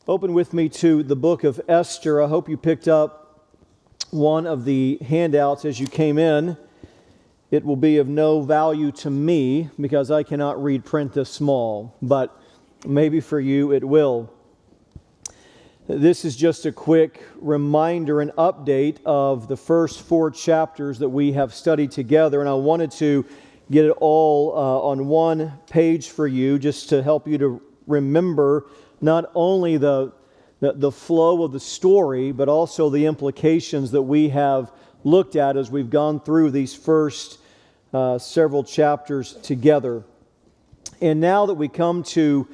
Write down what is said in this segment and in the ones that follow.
Open with me to the book of Esther. I hope you picked up one of the handouts as you came in. It will be of no value to me because I cannot read print this small, but maybe for you it will. This is just a quick reminder and update of the first 4 chapters that we have studied together, and I wanted to get it all on one page for you just to help you to remember not only the flow of the story, but also the implications that we have looked at as we've gone through these first several chapters together. And now that we come to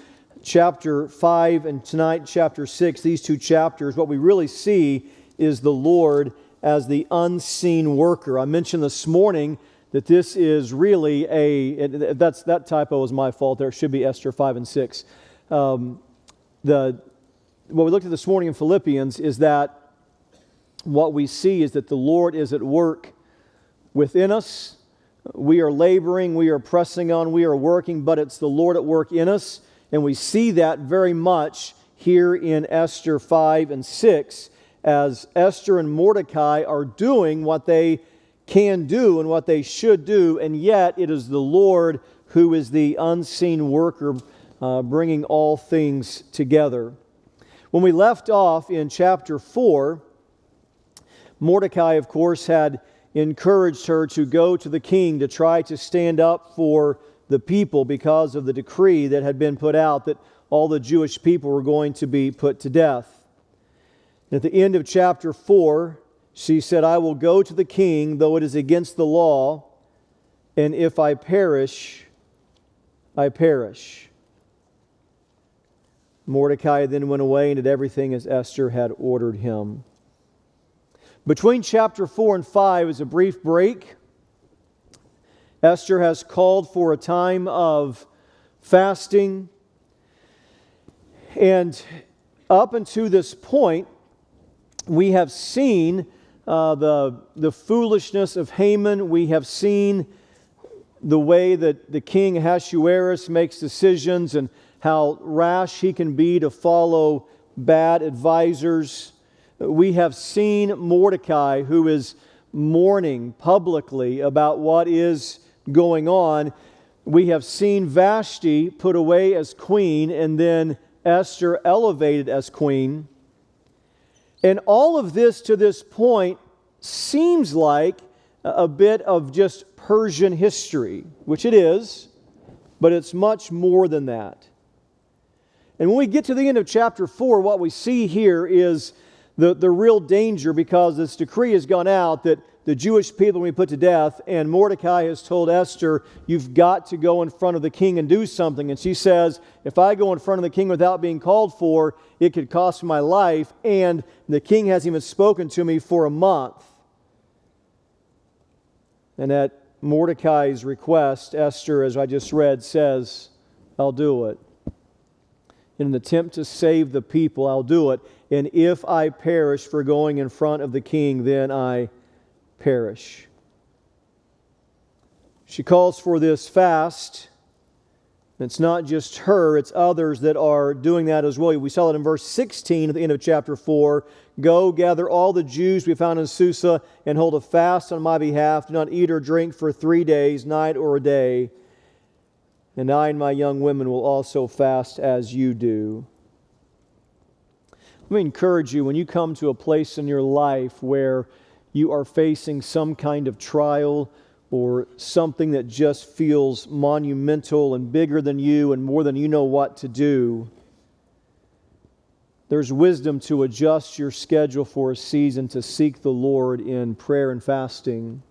chapter 5 and tonight chapter 6, these 2 chapters, what we really see is the Lord as the unseen worker. I mentioned this morning that this is really that typo is my fault. There should be Esther 5 and 6. What we looked at this morning in Philippians is that what we see is that the Lord is at work within us. We are laboring, we are pressing on, we are working, but it's the Lord at work in us. And we see that very much here in Esther 5 and 6 as Esther and Mordecai are doing what they can do and what they should do, and yet it is the Lord who is the unseen worker bringing all things together. When we left off in chapter 4, Mordecai, of course, had encouraged her to go to the king to try to stand up for the people because of the decree that had been put out that all the Jewish people were going to be put to death. At the end of chapter 4, she said, "I will go to the king, though it is against the law, and if I perish, I perish." Mordecai then went away and did everything as Esther had ordered him. Between chapter 4 and 5 is a brief break. Esther has called for a time of fasting. And up until this point, we have seen the foolishness of Haman. We have seen the way that the king Ahasuerus makes decisions and how rash he can be to follow bad advisors. We have seen Mordecai, who is mourning publicly about what is going on. We have seen Vashti put away as queen and then Esther elevated as queen. And all of this to this point seems like a bit of just Persian history, which it is, but it's much more than that. And when we get to the end of chapter 4, what we see here is the real danger, because this decree has gone out that the Jewish people will be put to death, and Mordecai has told Esther, "You've got to go in front of the king and do something." And she says, "If I go in front of the king without being called for, it could cost me my life, and the king hasn't even spoken to me for a month." And at Mordecai's request, Esther, as I just read, says, "I'll do it. In an attempt to save the people, I'll do it. And if I perish for going in front of the king, then I perish." She calls for this fast. It's not just her, it's others that are doing that as well. We saw that in verse 16 at the end of chapter 4. "Go, gather all the Jews we found in Susa, and hold a fast on my behalf. Do not eat or drink for 3 days, night or day. And I and my young women will also fast as you do." Let me encourage you, when you come to a place in your life where you are facing some kind of trial or something that just feels monumental and bigger than you and more than you know what to do, there's wisdom to adjust your schedule for a season to seek the Lord in prayer and fasting.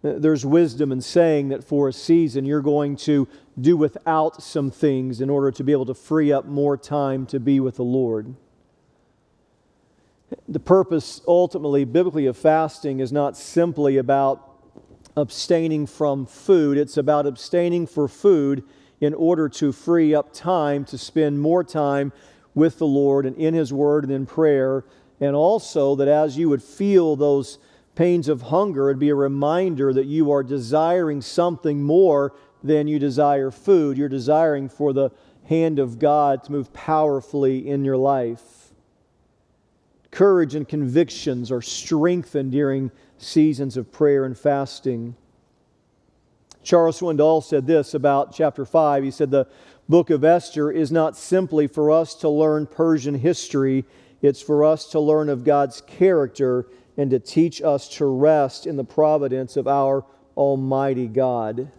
There's wisdom in saying that for a season you're going to do without some things in order to be able to free up more time to be with the Lord. The purpose, ultimately, biblically, of fasting is not simply about abstaining from food. It's about abstaining for food in order to free up time to spend more time with the Lord and in His Word and in prayer. And also that as you would feel those pains of hunger, it'd be a reminder that you are desiring something more than you desire food. You're desiring for the hand of God to move powerfully in your life. Courage and convictions are strengthened during seasons of prayer and fasting. Charles Swindoll said this about chapter 5. He said, "The book of Esther is not simply for us to learn Persian history. It's for us to learn of God's character and to teach us to rest in the providence of our Almighty God."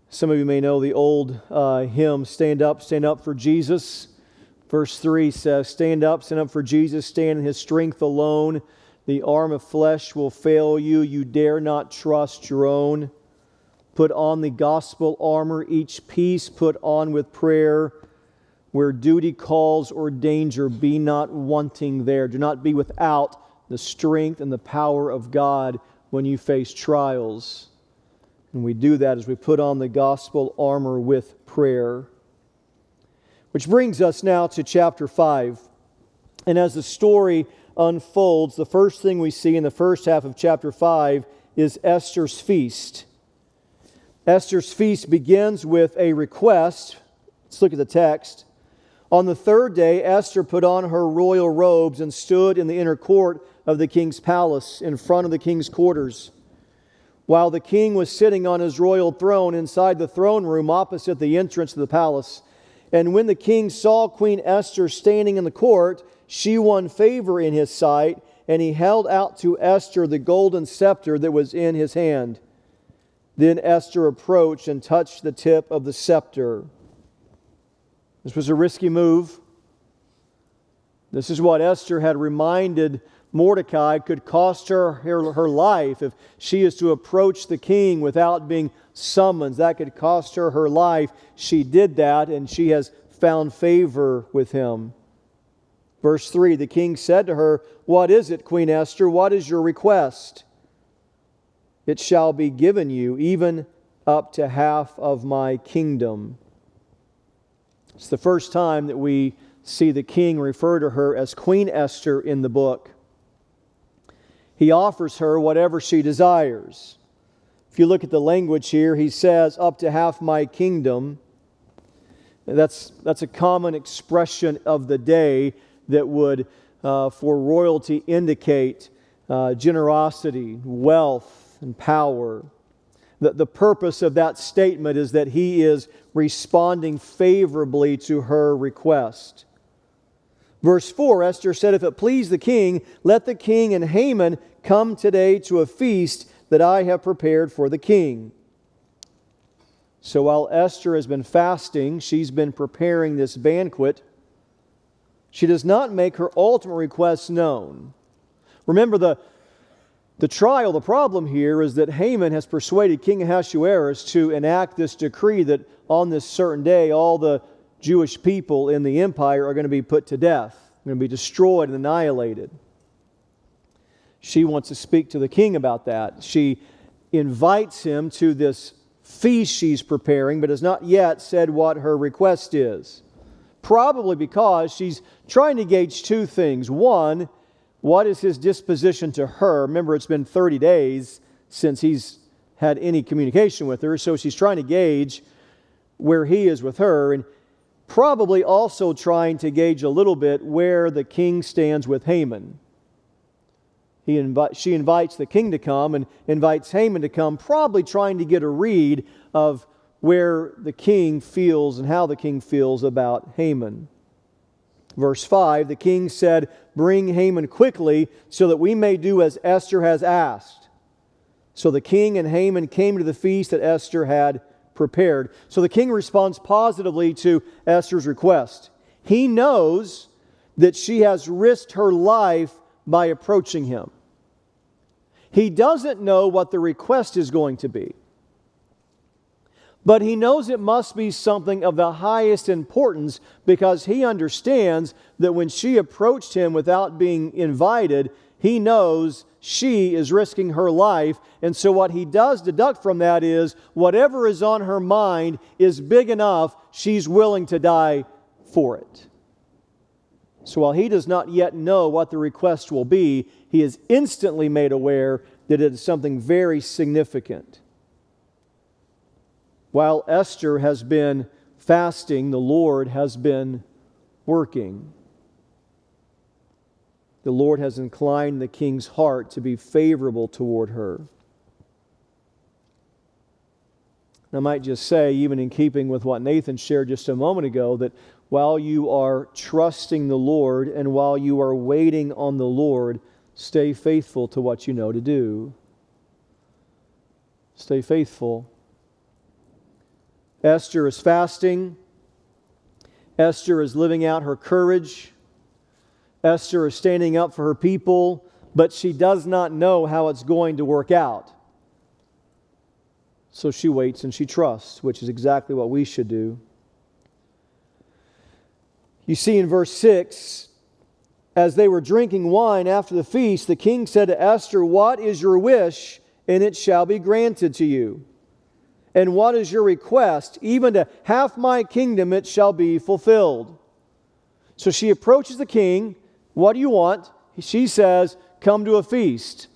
Some of you may know the old hymn, stand up for Jesus." Verse 3 says, stand up for Jesus, stand in His strength alone. The arm of flesh will fail you, you dare not trust your own. Put on the gospel armor, each piece put on with prayer. Where duty calls or danger, be not wanting there. Do not be without the strength and the power of God when you face trials. And we do that as we put on the gospel armor with prayer. Which brings us now to chapter 5. And as the story unfolds, the first thing we see in the first half of chapter 5 is Esther's feast. Esther's feast begins with a request. Let's look at the text. On the third day, Esther put on her royal robes and stood in the inner court of the king's palace, in front of the king's quarters. While the king was sitting on his royal throne inside the throne room opposite the entrance to the palace. And when the king saw Queen Esther standing in the court, she won favor in his sight, and he held out to Esther the golden scepter that was in his hand. Then Esther approached and touched the tip of the scepter. This was a risky move. This is what Esther had reminded Mordecai could cost her life. If she is to approach the king without being summoned, that could cost her her life. She did that, and she has found favor with him. Verse 3, the king said to her, "What is it, Queen Esther? What is your request?" "It shall be given you, even up to half of my kingdom." It's the first time that we see the king refer to her as Queen Esther in the book. He offers her whatever she desires. If you look at the language here, he says, up to half my kingdom. That's a common expression of the day that would, for royalty, indicate generosity, wealth, and power. The purpose of that statement is that he is responding favorably to her request. Verse 4, Esther said, "If it please the king, let the king and Haman come today to a feast that I have prepared for the king." So while Esther has been fasting, she's been preparing this banquet. She does not make her ultimate request known. Remember, the problem here is that Haman has persuaded King Ahasuerus to enact this decree that on this certain day all the Jewish people in the empire are going to be put to death, going to be destroyed and annihilated. She wants to speak to the king about that. She invites him to this feast she's preparing, but has not yet said what her request is. Probably because she's trying to gauge two things. One, what is his disposition to her? Remember, it's been 30 days since he's had any communication with her, so she's trying to gauge where he is with her, and probably also trying to gauge a little bit where the king stands with Haman. She invites the king to come and invites Haman to come, probably trying to get a read of where the king feels and how the king feels about Haman. Verse 5, the king said, "Bring Haman quickly so that we may do as Esther has asked." So the king and Haman came to the feast that Esther had prepared. So the king responds positively to Esther's request. He knows that she has risked her life by approaching him. He doesn't know what the request is going to be, but he knows it must be something of the highest importance because he understands that when she approached him without being invited, he knows she is risking her life. And so what he does deduct from that is whatever is on her mind is big enough, she's willing to die for it. So while he does not yet know what the request will be, he is instantly made aware that it is something very significant. While Esther has been fasting, the Lord has been working. The Lord has inclined the king's heart to be favorable toward her. I might just say, even in keeping with what Nathan shared just a moment ago, that while you are trusting the Lord and while you are waiting on the Lord, stay faithful to what you know to do. Stay faithful. Esther is fasting. Esther is living out her courage. Esther is standing up for her people, but she does not know how it's going to work out. So she waits and she trusts, which is exactly what we should do. You see in verse 6, as they were drinking wine after the feast, the king said to Esther, "What is your wish? And it shall be granted to you. And what is your request? Even to half my kingdom it shall be fulfilled." So she approaches the king. "What do you want?" She says, "Come to a feast."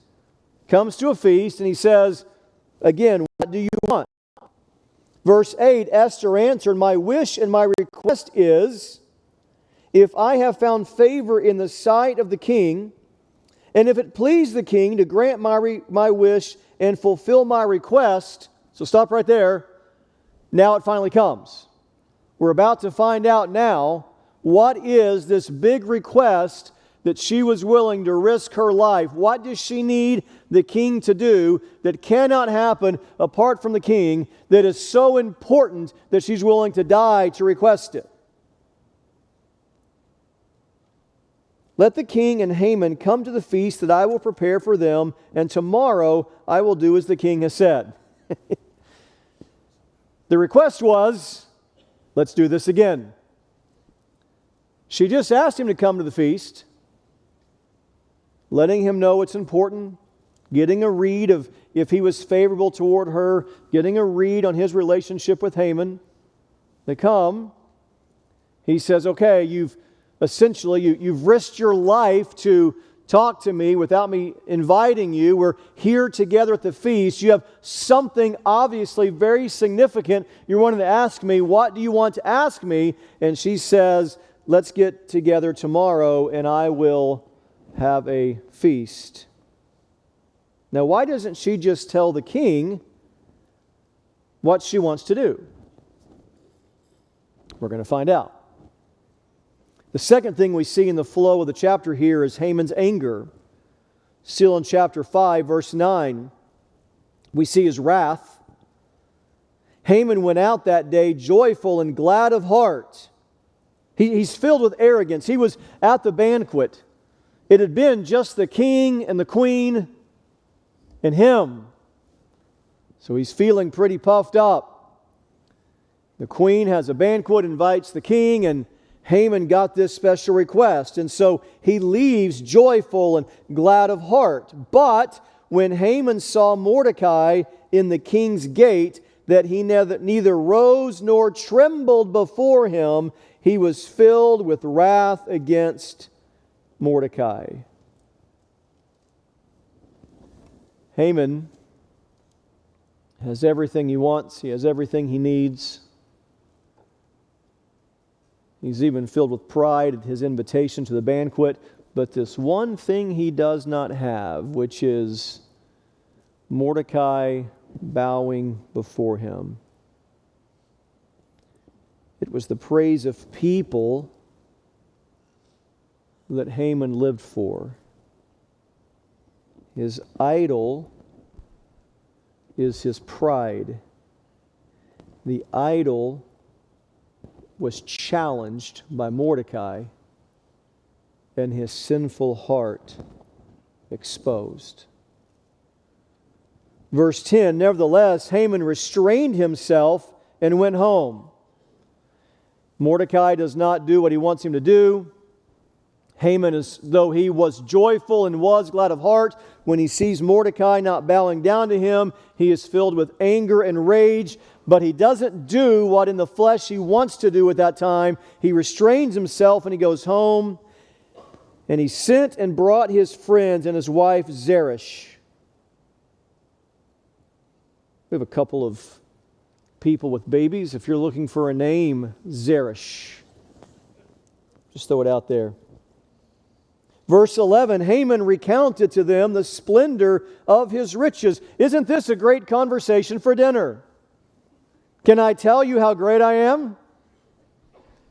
Comes to a feast, and he says, again, "What do you want?" Verse 8, Esther answered, "My wish and my request is, if I have found favor in the sight of the king, and if it please the king to grant my wish and fulfill my request." So stop right there. Now it finally comes. We're about to find out now what is this big request that she was willing to risk her life. What does she need the king to do that cannot happen apart from the king, that is so important that she's willing to die to request it? "Let the king and Haman come to the feast that I will prepare for them, and tomorrow I will do as the king has said." The request was, let's do this again. She just asked him to come to the feast, letting him know it's important, getting a read of if he was favorable toward her, getting a read on his relationship with Haman. They come. He says, "Okay, you've risked your life to talk to me without me inviting you. We're here together at the feast. You have something obviously very significant you're wanting to ask me. What do you want to ask me?" And she says, "Let's get together tomorrow and I will have a feast." Now, why doesn't she just tell the king what she wants to do? We're going to find out. The second thing we see in the flow of the chapter here is Haman's anger. Still in chapter 5, verse 9, we see his wrath. "Haman went out that day joyful and glad of heart." He's filled with arrogance. He was at the banquet. It had been just the king and the queen and him. So he's feeling pretty puffed up. The queen has a banquet, invites the king, and Haman got this special request. And so he leaves joyful and glad of heart. But when Haman saw Mordecai in the king's gate, that he neither rose nor trembled before him, he was filled with wrath against Mordecai. Haman has everything he wants. He has everything he needs. He's even filled with pride at his invitation to the banquet. But this one thing he does not have, which is Mordecai bowing before him. It was the praise of people that Haman lived for. His idol is his pride. The idol was challenged by Mordecai and his sinful heart exposed. Verse 10, "Nevertheless, Haman restrained himself and went home." Mordecai does not do what he wants him to do. Haman, as though he was joyful and was glad of heart, when he sees Mordecai not bowing down to him, he is filled with anger and rage. But he doesn't do what in the flesh he wants to do at that time. He restrains himself and he goes home. And he sent and brought his friends and his wife Zeresh. We have a couple of people with babies. If you're looking for a name, Zeresh. Just throw it out there. Verse 11, Haman recounted to them the splendor of his riches. Isn't this a great conversation for dinner? Can I tell you how great I am?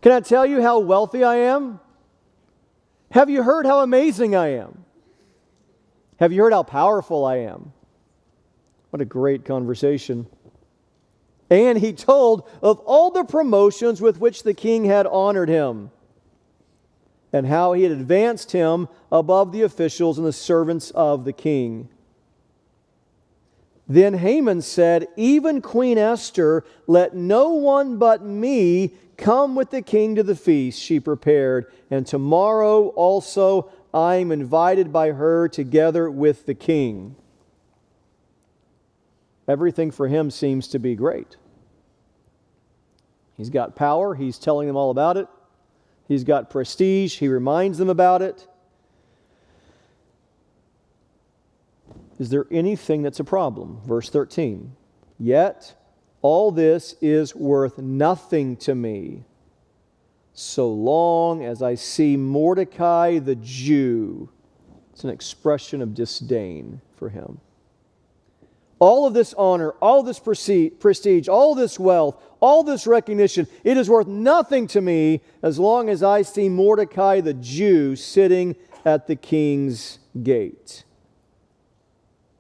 Can I tell you how wealthy I am? Have you heard how amazing I am? Have you heard how powerful I am? What a great conversation. And he told of all the promotions with which the king had honored him, and how he had advanced him above the officials and the servants of the king. Then Haman said, even Queen Esther, let no one but me come with the king to the feast she prepared, and tomorrow also I am invited by her together with the king. Everything for him seems to be great. He's got power. He's telling them all about it. He's got prestige. He reminds them about it. Is there anything that's a problem? Verse 13. Yet all this is worth nothing to me, so long as I see Mordecai the Jew. It's an expression of disdain for him. All of this honor, all this prestige, all this wealth, all this recognition, it is worth nothing to me as long as I see Mordecai the Jew sitting at the king's gate.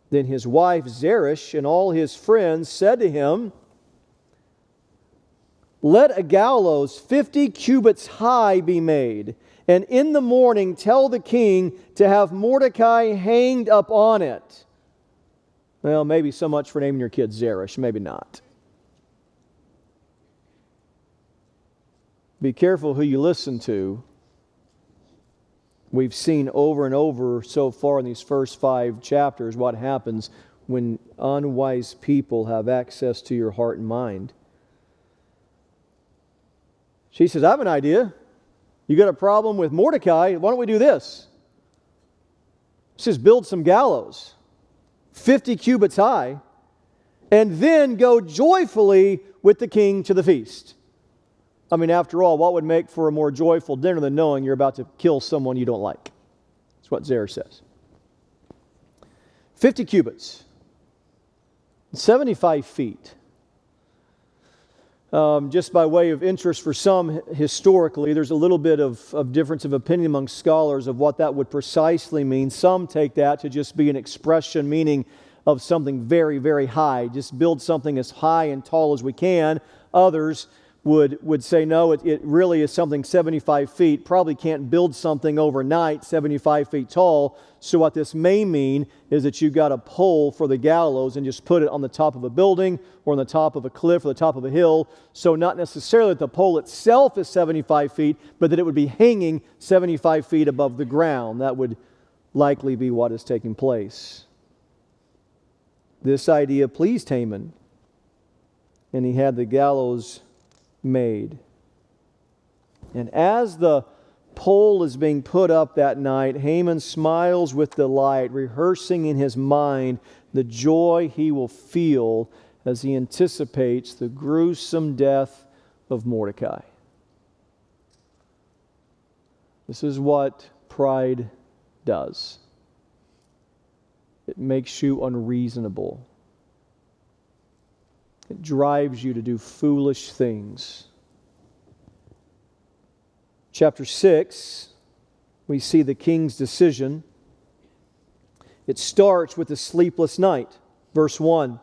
Then his wife Zeresh and all his friends said to him, let a gallows 50 cubits high be made, and in the morning tell the king to have Mordecai hanged up on it. Well, maybe so much for naming your kid Zeresh, maybe not. Be careful who you listen to. We've seen over and over so far in these first 5 chapters what happens when unwise people have access to your heart and mind. She says, I have an idea. You got a problem with Mordecai? Why don't we do this? She says, build some gallows, 50 cubits high, and then go joyfully with the king to the feast. I mean, after all, what would make for a more joyful dinner than knowing you're about to kill someone you don't like? That's what Zeresh says. 50 cubits, 75 feet. Just by way of interest for some historically, there's a little bit of difference of opinion among scholars of what that would precisely mean. Some take that to just be an expression meaning of something very, very high. Just build something as high and tall as we can. Others would say, no, it really is something 75 feet. Probably can't build something overnight 75 feet tall. So what this may mean is that you've got a pole for the gallows and just put it on the top of a building or on the top of a cliff or the top of a hill. So not necessarily that the pole itself is 75 feet, but that it would be hanging 75 feet above the ground. That would likely be what is taking place. This idea pleased Haman, and he had the gallows made. And as the pole is being put up that night, Haman smiles with delight, rehearsing in his mind the joy he will feel as he anticipates the gruesome death of Mordecai. This is what pride does. It makes you unreasonable. It drives you to do foolish things. Chapter 6, we see the king's decision. It starts with the sleepless night. Verse 1.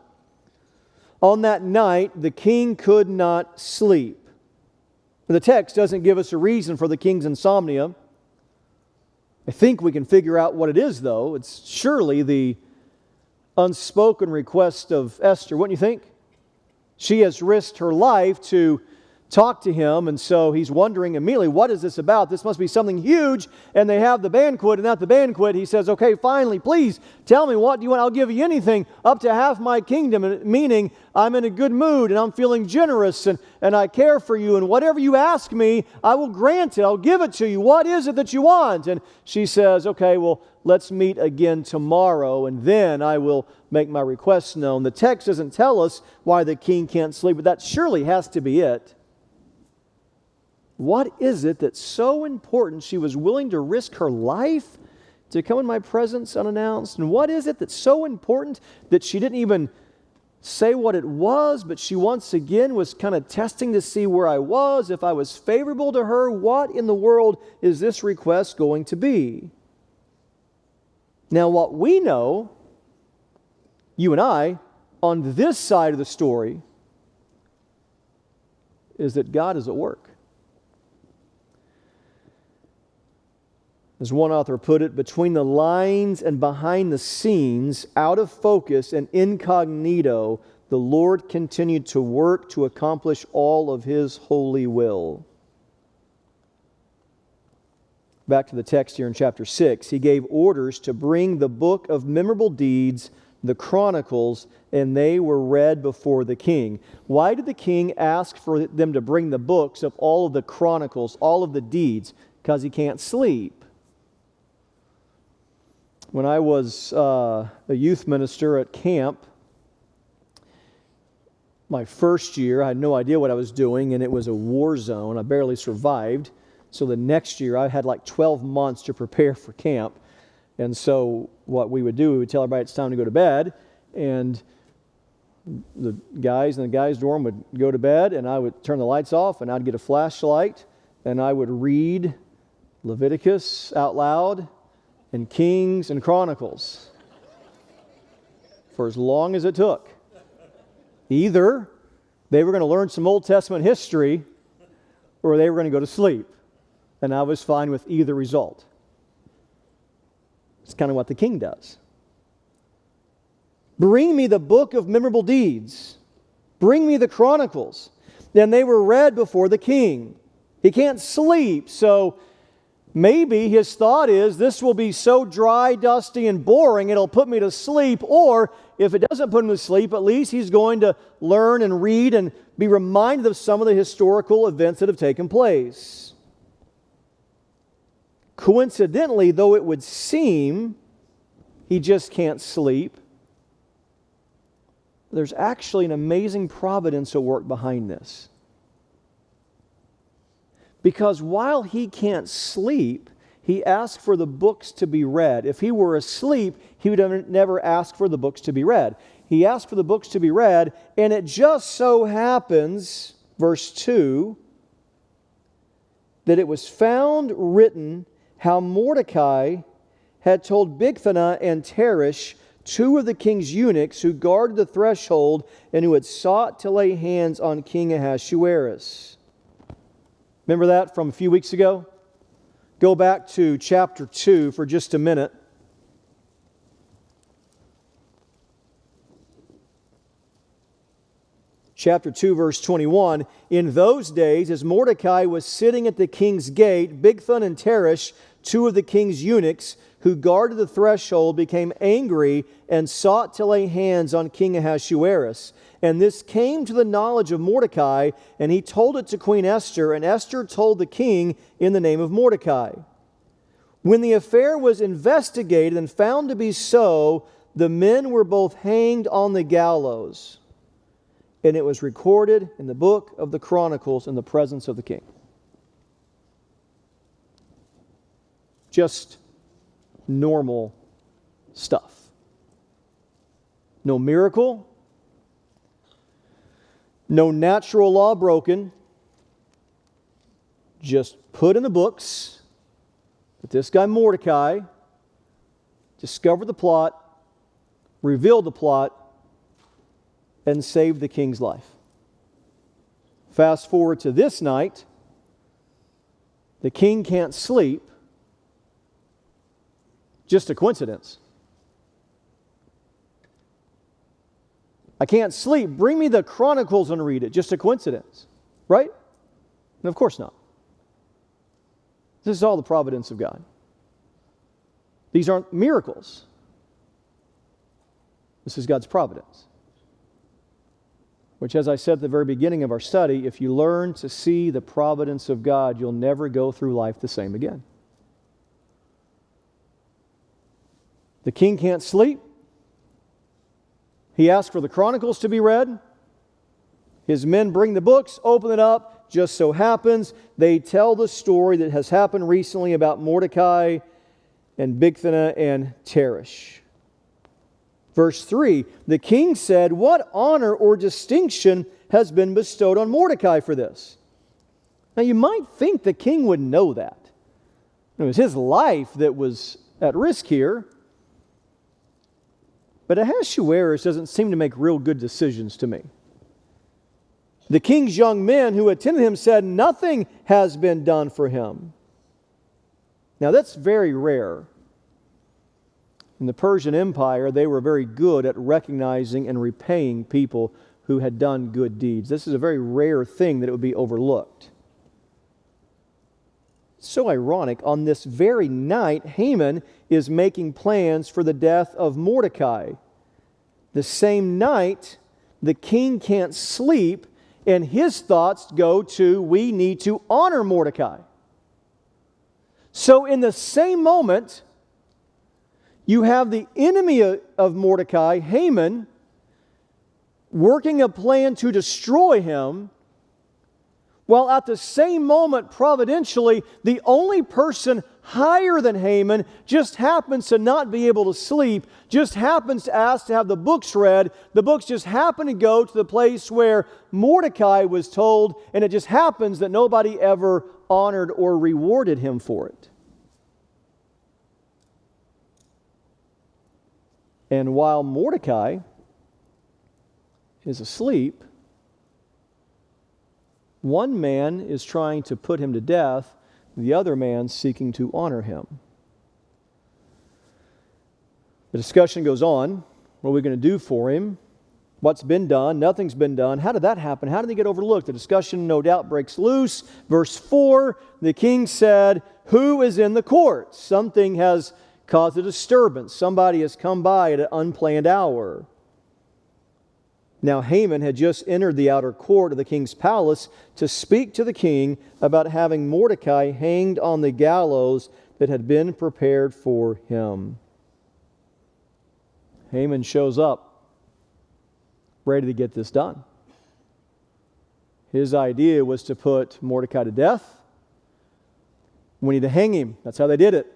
On that night, the king could not sleep. The text doesn't give us a reason for the king's insomnia. I think we can figure out what it is, though. It's surely the unspoken request of Esther, wouldn't you think? She has risked her life to talk to him, and so he's wondering immediately, what is this about? This must be something huge, and they have the banquet, and at the banquet he says, okay, finally, please tell me, what do you want? I'll give you anything up to half my kingdom, meaning I'm in a good mood, and I'm feeling generous, and I care for you, and whatever you ask me, I will grant it. I'll give it to you. What is it that you want? And she says, okay, well, let's meet again tomorrow, and then I will make my request known. The text doesn't tell us why the king can't sleep, but that surely has to be it. What is it that's so important she was willing to risk her life to come in my presence unannounced? And what is it that's so important that she didn't even say what it was, but she once again was kind of testing to see where I was, if I was favorable to her? What in the world is this request going to be? Now, what we know, you and I, on this side of the story, is that God is at work. As one author put it, between the lines and behind the scenes, out of focus and incognito, the Lord continued to work to accomplish all of His holy will. Back to the text here in chapter 6. He gave orders to bring the book of memorable deeds, the Chronicles, and they were read before the king. Why did the king ask for them to bring the books of all of the Chronicles, all of the deeds? Because he can't sleep. When I was a youth minister at camp, my first year, I had no idea what I was doing, and it was a war zone. I barely survived. So the next year, I had like 12 months to prepare for camp. And so what we would do, we would tell everybody it's time to go to bed, and the guys in the guys' dorm would go to bed, and I would turn the lights off, and I'd get a flashlight, and I would read Leviticus out loud, and Kings and Chronicles for as long as it took. Either they were going to learn some Old Testament history or they were going to go to sleep. And I was fine with either result. It's kind of what the king does. Bring me the book of memorable deeds. Bring me the Chronicles. Then they were read before the king. He can't sleep, so maybe his thought is, this will be so dry, dusty, and boring, it'll put me to sleep. Or if it doesn't put him to sleep, at least he's going to learn and read and be reminded of some of the historical events that have taken place. Coincidentally, though it would seem he just can't sleep, there's actually an amazing providence at work behind this. Because while he can't sleep, he asked for the books to be read. If he were asleep, he would have never asked for the books to be read. He asked for the books to be read, and it just so happens, verse 2, that it was found written how Mordecai had told Bigthana and Teresh, two of the king's eunuchs who guarded the threshold and who had sought to lay hands on King Ahasuerus. Remember that from a few weeks ago? Go back to chapter 2 for just a minute. Chapter 2, verse 21. In those days, as Mordecai was sitting at the king's gate, Bigthan and Teresh, two of the king's eunuchs who guarded the threshold, became angry and sought to lay hands on King Ahasuerus. And this came to the knowledge of Mordecai, and he told it to Queen Esther, and Esther told the king in the name of Mordecai. When the affair was investigated and found to be so, the men were both hanged on the gallows. And it was recorded in the book of the Chronicles in the presence of the king. Just normal stuff. No miracle. No natural law broken. Just put in the books that this guy Mordecai discovered the plot, revealed the plot, and saved the king's life. Fast forward to this night. The king can't sleep. Just a coincidence. I can't sleep. Bring me the Chronicles and read it. Just a coincidence. Right? And of course not. This is all the providence of God. These aren't miracles. This is God's providence. Which, as I said at the very beginning of our study, if you learn to see the providence of God, you'll never go through life the same again. The king can't sleep. He asks for the Chronicles to be read. His men bring the books, open it up. Just so happens, they tell the story that has happened recently about Mordecai and Bigthana and Teresh. Verse 3, the king said, "What honor or distinction has been bestowed on Mordecai for this?" Now you might think the king would know that. It was his life that was at risk here. But Ahasuerus doesn't seem to make real good decisions to me. The king's young men who attended him said nothing has been done for him. Now that's very rare. In the Persian Empire, they were very good at recognizing and repaying people who had done good deeds. This is a very rare thing that it would be overlooked. So ironic, on this very night, Haman is making plans for the death of Mordecai. The same night, the king can't sleep, and his thoughts go to, we need to honor Mordecai. So in the same moment, you have the enemy of Mordecai, Haman, working a plan to destroy him, while at the same moment, providentially, the only person higher than Haman just happens to not be able to sleep, just happens to ask to have the books read. The books just happen to go to the place where Mordecai was told, and it just happens that nobody ever honored or rewarded him for it. And while Mordecai is asleep, one man is trying to put him to death, the other man seeking to honor him. The discussion goes on. What are we going to do for him? What's been done? Nothing's been done. How did that happen? How did he get overlooked? The discussion no doubt breaks loose. Verse 4, the king said, "Who is in the court?" Something has caused a disturbance. Somebody has come by at an unplanned hour. Now Haman had just entered the outer court of the king's palace to speak to the king about having Mordecai hanged on the gallows that had been prepared for him. Haman shows up, ready to get this done. His idea was to put Mordecai to death. We need to hang him. That's how they did it.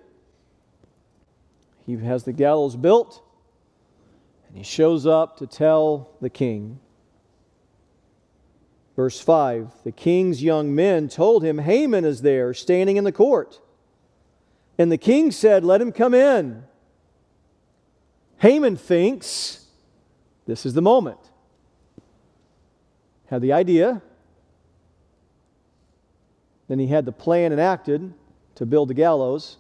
He has the gallows built. And he shows up to tell the king. Verse 5, the king's young men told him Haman is there, standing in the court. And the king said, "Let him come in." Haman thinks this is the moment. Had the idea. Then he had the plan enacted to build the gallows.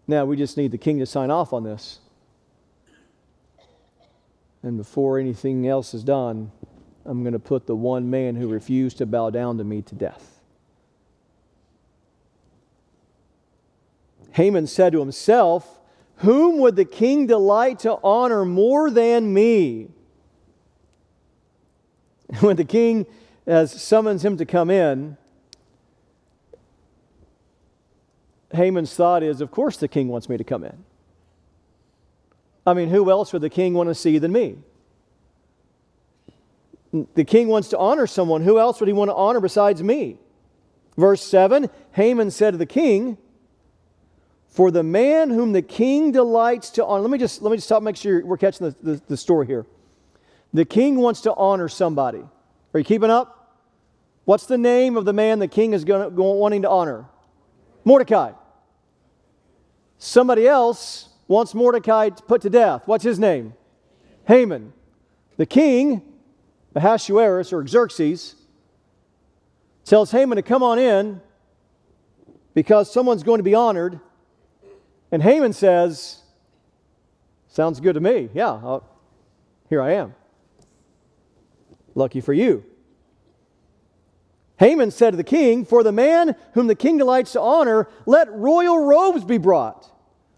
Now we just need the king to sign off on this. And before anything else is done, I'm going to put the one man who refused to bow down to me to death. Haman said to himself, "Whom would the king delight to honor more than me?" When the king summons him to come in, Haman's thought is, of course the king wants me to come in. I mean, who else would the king want to see than me? The king wants to honor someone. Who else would he want to honor besides me? Verse 7, Haman said to the king, "For the man whom the king delights to honor..." Let me just stop, make sure we're catching the story here. The king wants to honor somebody. Are you keeping up? What's the name of the man the king is wanting to honor? Mordecai. Somebody else wants Mordecai put to death. What's his name? Haman. The king, Ahasuerus or Xerxes, tells Haman to come on in because someone's going to be honored. And Haman says, "Sounds good to me. Yeah, here I am. Lucky for you." Haman said to the king, "For the man whom the king delights to honor, let royal robes be brought,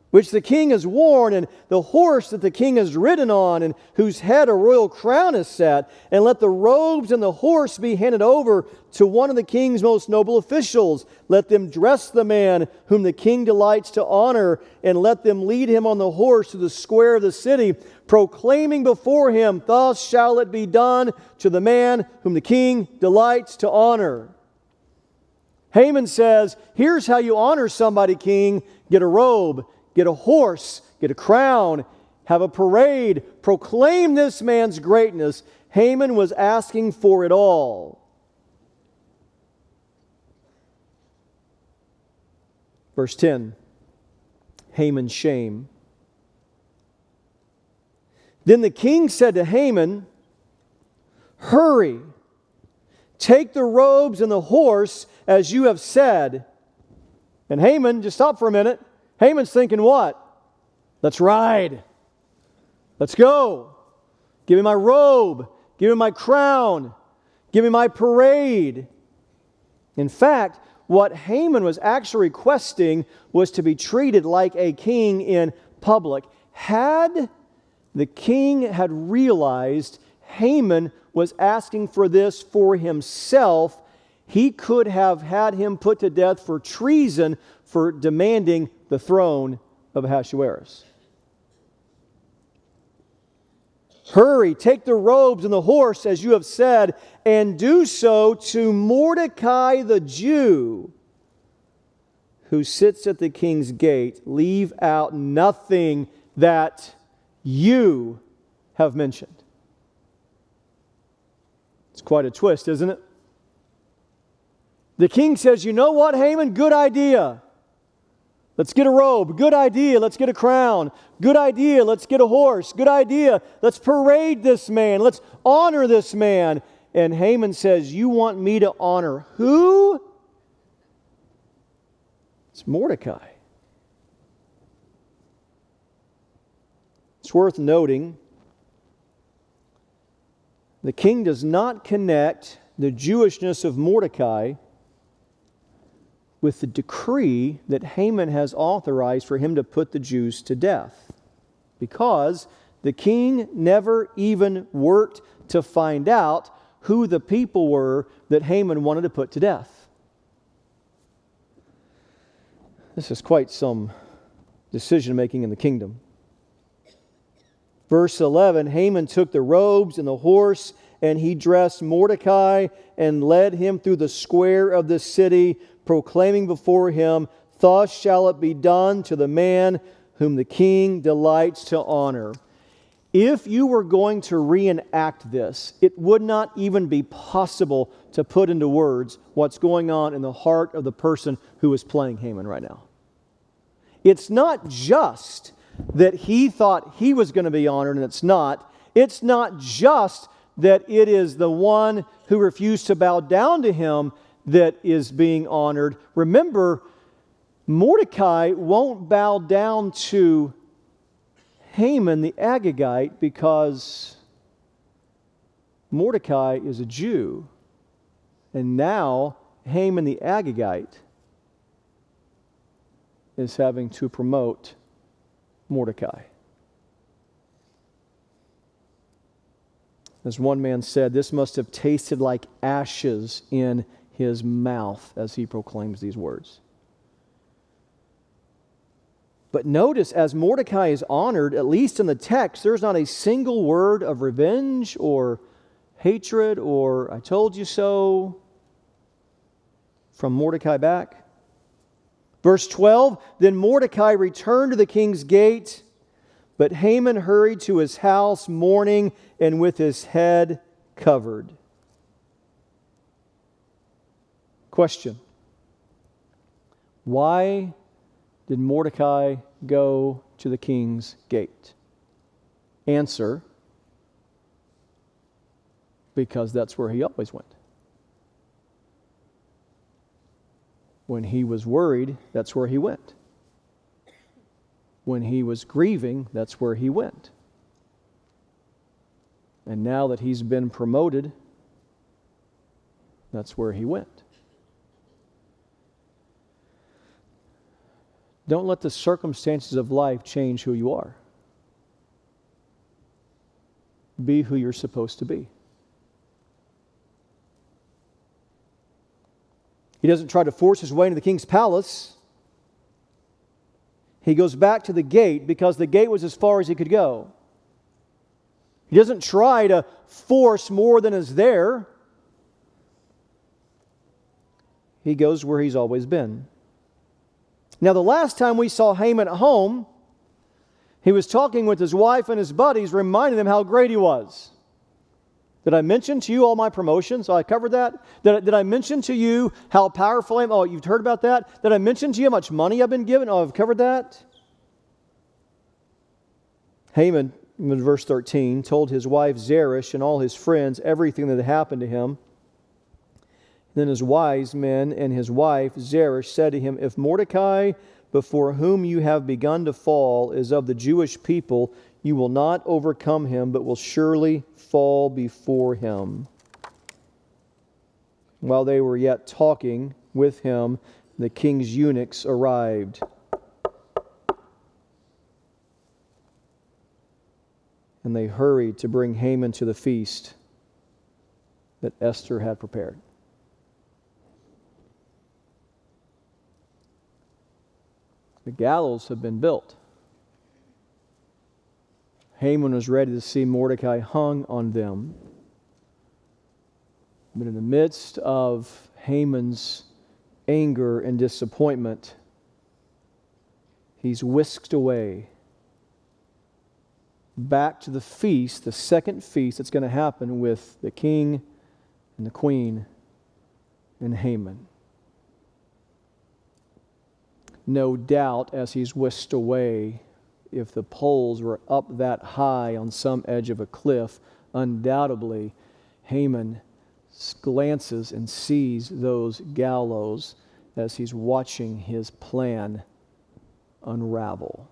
which the king has worn, and the horse that the king has ridden on, and whose head a royal crown is set. And let the robes and the horse be handed over to one of the king's most noble officials. Let them dress the man whom the king delights to honor, and let them lead him on the horse to the square of the city, proclaiming before him, 'Thus shall it be done to the man whom the king delights to honor.'" Haman says, here's how you honor somebody, king. Get a robe, get a horse, get a crown, have a parade, proclaim this man's greatness. Haman was asking for it all. Verse 10, Haman's shame. Then the king said to Haman, "Hurry, take the robes and the horse as you have said." And Haman, just stop for a minute. Haman's thinking what? Let's ride. Let's go. Give me my robe. Give me my crown. Give me my parade. In fact, what Haman was actually requesting was to be treated like a king in public. Had the king had realized Haman was asking for this for himself, he could have had him put to death for treason for demanding the throne of Ahasuerus. "Hurry, take the robes and the horse as you have said, and do so to Mordecai the Jew, who sits at the king's gate. Leave out nothing that you have mentioned." It's quite a twist, isn't it? The king says, "You know what, Haman? Good idea. Let's get a robe. Good idea. Let's get a crown. Good idea. Let's get a horse. Good idea. Let's parade this man. Let's honor this man." And Haman says, "You want me to honor who?" It's Mordecai. It's worth noting, the king does not connect the Jewishness of Mordecai with the decree that Haman has authorized for him to put the Jews to death, because the king never even worked to find out who the people were that Haman wanted to put to death. This is quite some decision-making in the kingdom. Verse 11, Haman took the robes and the horse, and he dressed Mordecai and led him through the square of the city, proclaiming before him, "Thus shall it be done to the man whom the king delights to honor." If you were going to reenact this, it would not even be possible to put into words what's going on in the heart of the person who is playing Haman right now. It's not just that he thought he was going to be honored and it's not. It's not just that it is the one who refused to bow down to him that is being honored. Remember, Mordecai won't bow down to Haman the Agagite because Mordecai is a Jew. And now Haman the Agagite is having to promote Mordecai. As one man said, this must have tasted like ashes in his mouth as he proclaims these words. But notice, as Mordecai is honored, at least in the text, there's not a single word of revenge or hatred or "I told you so" from Mordecai back. Verse 12, then Mordecai returned to the king's gate, but Haman hurried to his house mourning and with his head covered. Question: why did Mordecai go to the king's gate? Answer: because that's where he always went. When he was worried, that's where he went. When he was grieving, that's where he went. And now that he's been promoted, That's where he went. Don't let the circumstances of life change who you are. Be who you're supposed to be. He doesn't try to force his way into the king's palace. He goes back to the gate because the gate was as far as he could go. He doesn't try to force more than is there. He goes where he's always been. Now, the last time we saw Haman at home, he was talking with his wife and his buddies, reminding them how great he was. Did I mention to you all my promotions? Oh, I covered that. Did I mention to you how powerful I am? Oh, you've heard about that. Did I mention to you how much money I've been given? Oh, I've covered that. Haman, in verse 13, told his wife Zeresh and all his friends everything that had happened to him. Then his wise men and his wife Zeresh said to him, "If Mordecai, before whom you have begun to fall, is of the Jewish people, you will not overcome him, but will surely fall before him." While they were yet talking with him, the king's eunuchs arrived. And they hurried to bring Haman to the feast that Esther had prepared. The gallows had been built. Haman was ready to see Mordecai hung on them. But in the midst of Haman's anger and disappointment, he's whisked away back to the feast, the second feast that's going to happen with the king and the queen and Haman. No doubt, as he's whisked away, if the poles were up that high on some edge of a cliff, undoubtedly Haman glances and sees those gallows as he's watching his plan unravel.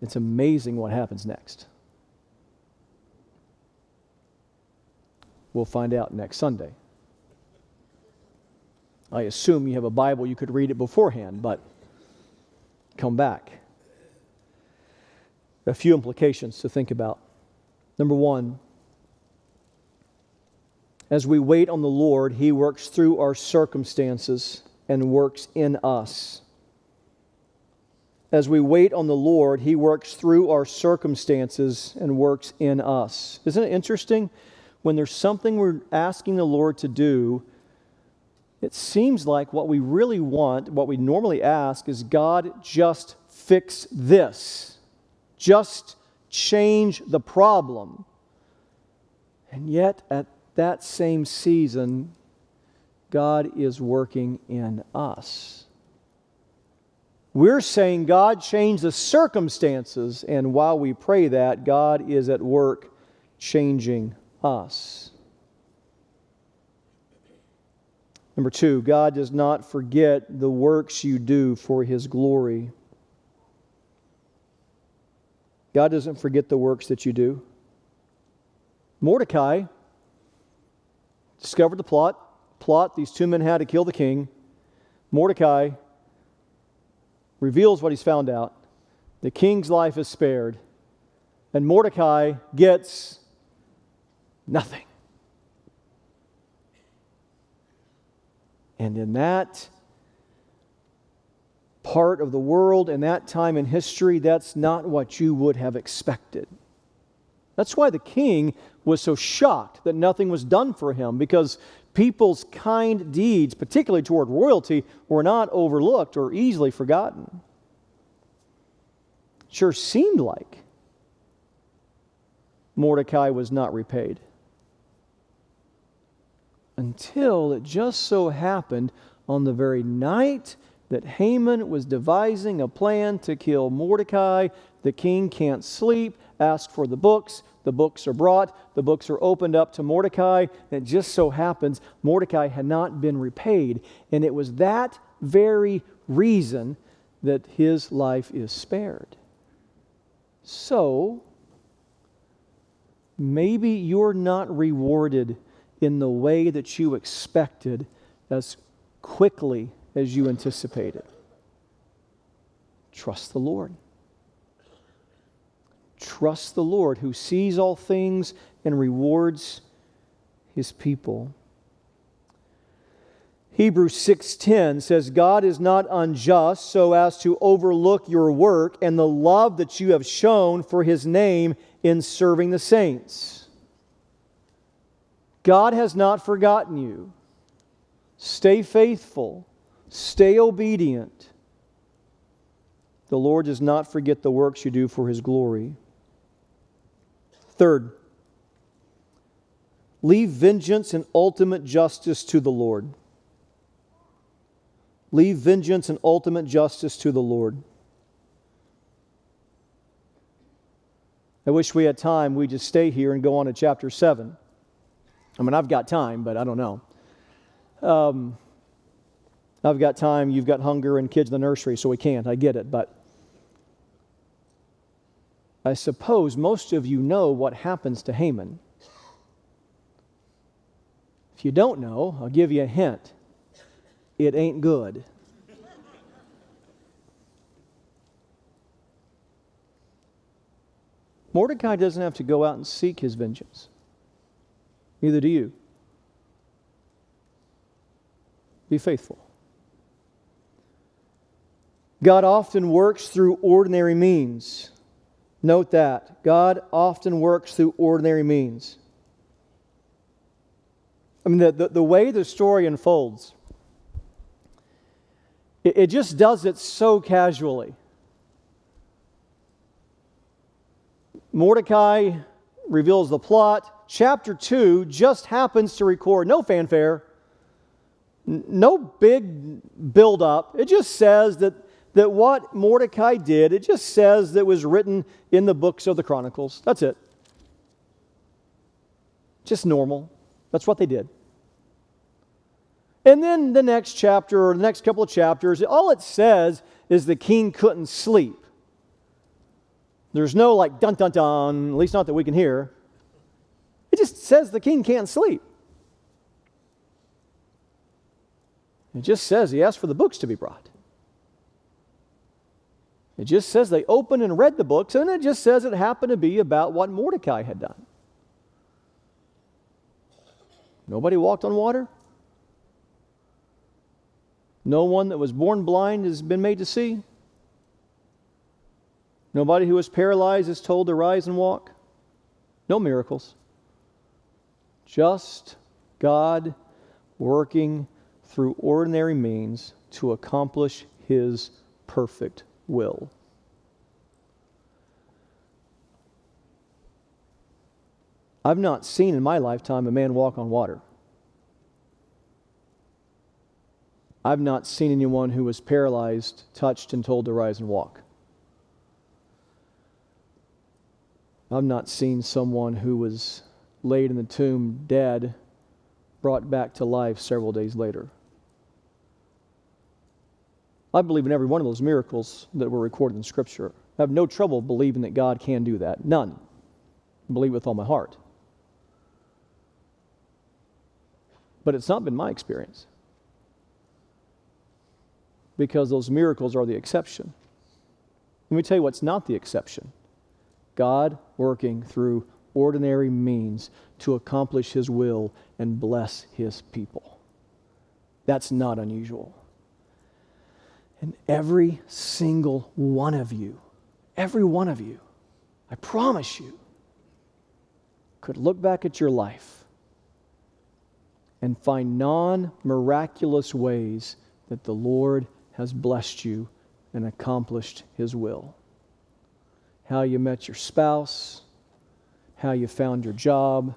It's amazing what happens next. We'll find out next Sunday. I assume you have a Bible, you could read it beforehand, but come back. A few implications to think about. Number one, as we wait on the Lord, He works through our circumstances and works in us. As we wait on the Lord, He works through our circumstances and works in us. Isn't it interesting? When there's something we're asking the Lord to do, it seems like what we really want, what we normally ask, is God, just fix this. Just change the problem. And yet, at that same season, God is working in us. We're saying, God, change the circumstances, and while we pray that, God is at work changing us. Number two, God does not forget the works you do for His glory. God doesn't forget the works that you do. Mordecai discovered the plot these two men had to kill the king. Mordecai reveals what he's found out. The king's life is spared. And Mordecai gets nothing. And in that part of the world, in that time in history, that's not what you would have expected. That's why the king was so shocked that nothing was done for him, because people's kind deeds, particularly toward royalty, were not overlooked or easily forgotten. It sure seemed like Mordecai was not repaid. Until it just so happened on the very night that Haman was devising a plan to kill Mordecai, the king can't sleep, asks for the books are brought, the books are opened up to Mordecai, and it just so happens Mordecai had not been repaid, and it was that very reason that his life is spared. So, maybe you're not rewarded in the way that you expected as quickly as you anticipated. Trust the Lord. Trust the Lord who sees all things and rewards His people. Hebrews 6:10 says, God is not unjust so as to overlook your work and the love that you have shown for His name in serving the saints. God has not forgotten you. Stay faithful. Stay obedient. The Lord does not forget the works you do for His glory. Third, leave vengeance and ultimate justice to the Lord. Leave vengeance and ultimate justice to the Lord. I wish we had time. We just stay here and go on to chapter 7. I mean, I've got time, but I don't know. I've got time. You've got hunger and kids in the nursery, so we can't. I get it. But I suppose most of you know what happens to Haman. If you don't know, I'll give you a hint. It ain't good. Mordecai doesn't have to go out and seek his vengeance. Neither do you. Be faithful. God often works through ordinary means. Note that. God often works through ordinary means. I mean, the way the story unfolds, it just does it so casually. Mordecai reveals the plot. Chapter 2 just happens to record no fanfare, no big build-up. It just says that what Mordecai did, it just says that it was written in the books of the Chronicles. That's it. Just normal. That's what they did. And then the next chapter, or the next couple of chapters, all it says is the king couldn't sleep. There's no like dun dun dun, at least not that we can hear. It just says the king can't sleep. It just says he asked for the books to be brought. It just says they opened and read the books, and it just says it happened to be about what Mordecai had done. Nobody walked on water. No one that was born blind has been made to see. Nobody who was paralyzed is told to rise and walk. No miracles. Just God working through ordinary means to accomplish His perfect will. I've not seen in my lifetime a man walk on water. I've not seen anyone who was paralyzed, touched, and told to rise and walk. I've not seen someone who was laid in the tomb dead, brought back to life several days later. I believe in every one of those miracles that were recorded in Scripture. I have no trouble believing that God can do that. None. I believe with all my heart. But it's not been my experience. Because those miracles are the exception. Let me tell you what's not the exception. God working through ordinary means to accomplish His will and bless His people. That's not unusual. And every single one of you, I promise you, could look back at your life and find non-miraculous ways that the Lord has blessed you and accomplished His will. How you met your spouse, how you found your job,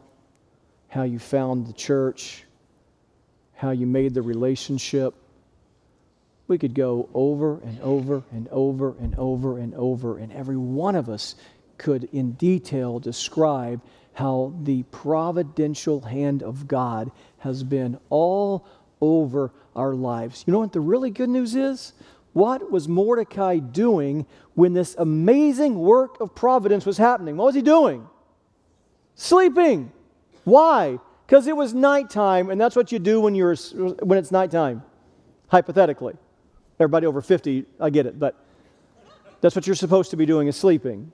how you found the church, how you made the relationship. We could go over and over and over and over and over, and every one of us could in detail describe how the providential hand of God has been all over our lives. You know what the really good news is? What was Mordecai doing when this amazing work of providence was happening? What was he doing? Sleeping. Why? Because it was nighttime, and that's what you do when it's nighttime, hypothetically. Everybody over 50, I get it, but that's what you're supposed to be doing, is sleeping.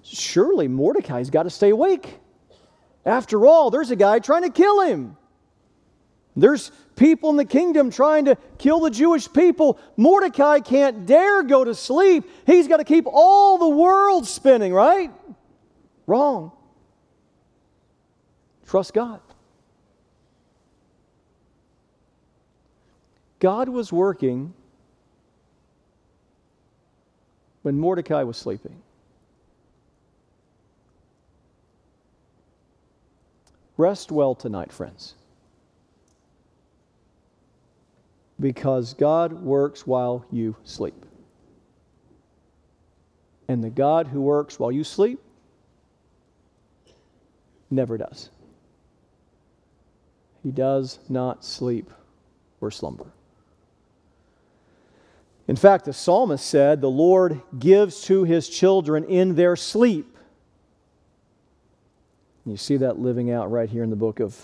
Surely Mordecai's got to stay awake. After all, there's a guy trying to kill him. There's people in the kingdom trying to kill the Jewish people. Mordecai can't dare go to sleep. He's got to keep all the world spinning, right? Wrong. Trust God. God was working when Mordecai was sleeping. Rest well tonight, friends. Because God works while you sleep. And the God who works while you sleep never does. He does not sleep or slumber. In fact, the psalmist said, the Lord gives to His children in their sleep. And you see that living out right here in the book of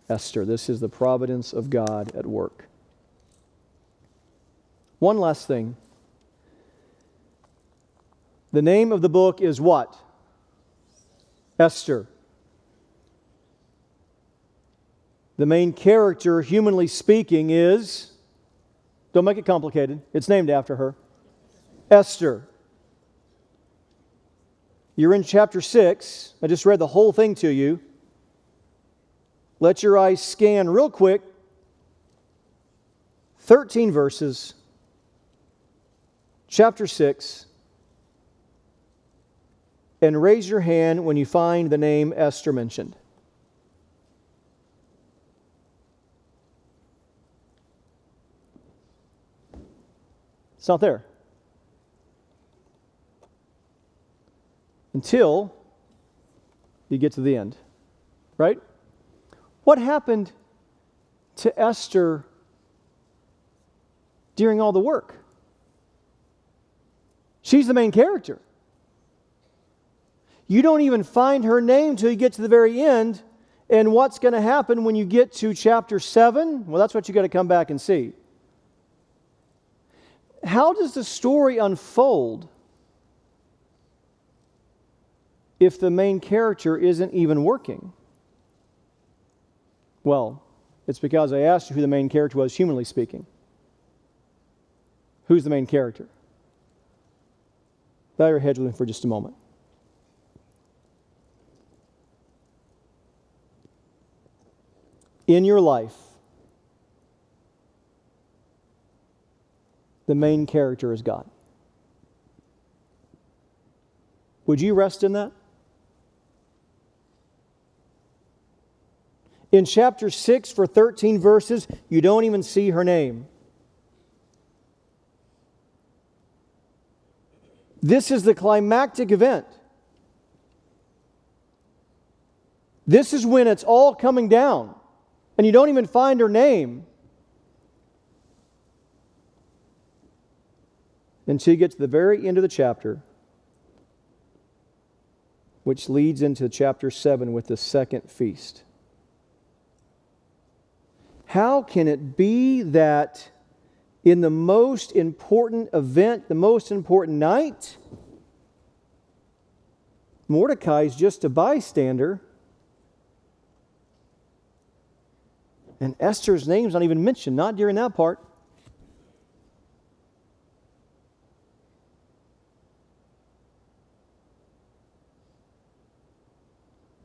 Esther. This is the providence of God at work. One last thing. The name of the book is what? Esther. The main character, humanly speaking, is, don't make it complicated, it's named after her, Esther. You're in chapter 6. I just read the whole thing to you. Let your eyes scan real quick. 13 verses. Chapter 6. And raise your hand when you find the name Esther mentioned. It's not there. Until you get to the end. Right? What happened to Esther during all the work? She's the main character. You don't even find her name till you get to the very end. And what's going to happen when you get to chapter 7? Well, that's what you got to come back and see. How does the story unfold if the main character isn't even working? Well, it's because I asked you who the main character was, humanly speaking. Who's the main character? Bow your heads with me for just a moment. In your life, the main character is God. Would you rest in that? In chapter 6, for 13 verses, you don't even see her name. This is the climactic event. This is when it's all coming down, and you don't even find her name until you get to the very end of the chapter, which leads into chapter 7 with the second feast. How can it be that in the most important event, the most important night, Mordecai is just a bystander, and Esther's name's not even mentioned, not during that part?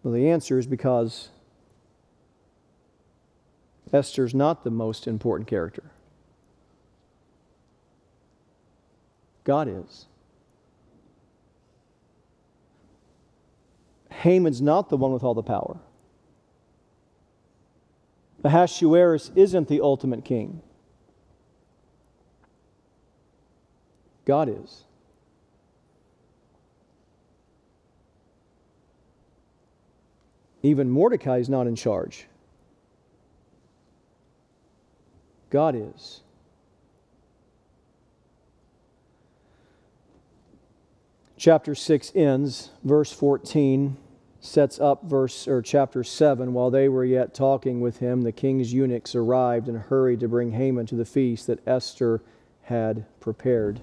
Well, the answer is because Esther's not the most important character. God is. Haman's not the one with all the power. Ahasuerus isn't the ultimate king. God is. Even Mordecai is not in charge. God is. chapter 6 ends. Verse 14 sets up chapter 7. While they were yet talking with him, the king's eunuchs arrived and hurried to bring Haman to the feast that Esther had prepared.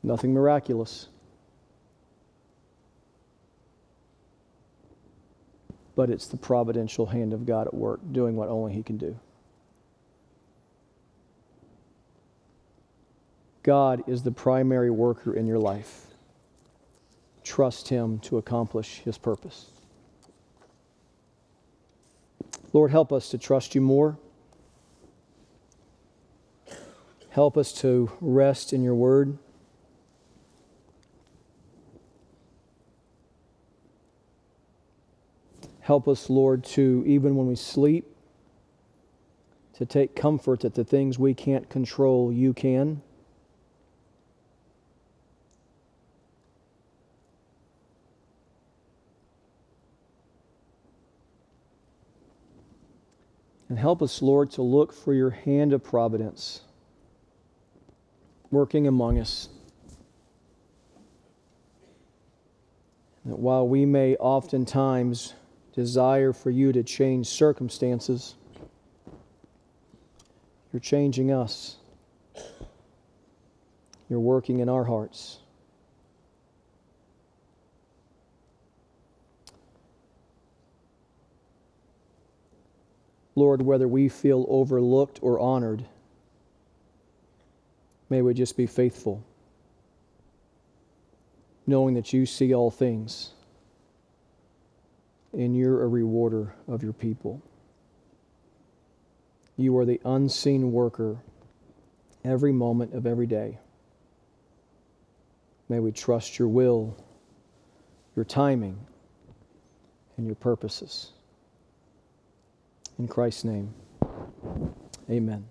Nothing miraculous. But it's the providential hand of God at work, doing what only He can do. God is the primary worker in your life. Trust Him to accomplish His purpose. Lord, help us to trust You more. Help us to rest in Your word. Help us, Lord, to, even when we sleep, to take comfort that the things we can't control, You can. And help us, Lord, to look for Your hand of providence working among us. That while we may oftentimes desire for You to change circumstances, You're changing us. You're working in our hearts. Lord, whether we feel overlooked or honored, may we just be faithful, knowing that You see all things, and You're a rewarder of Your people. You are the unseen worker every moment of every day. May we trust Your will, Your timing, and Your purposes. In Christ's name, amen.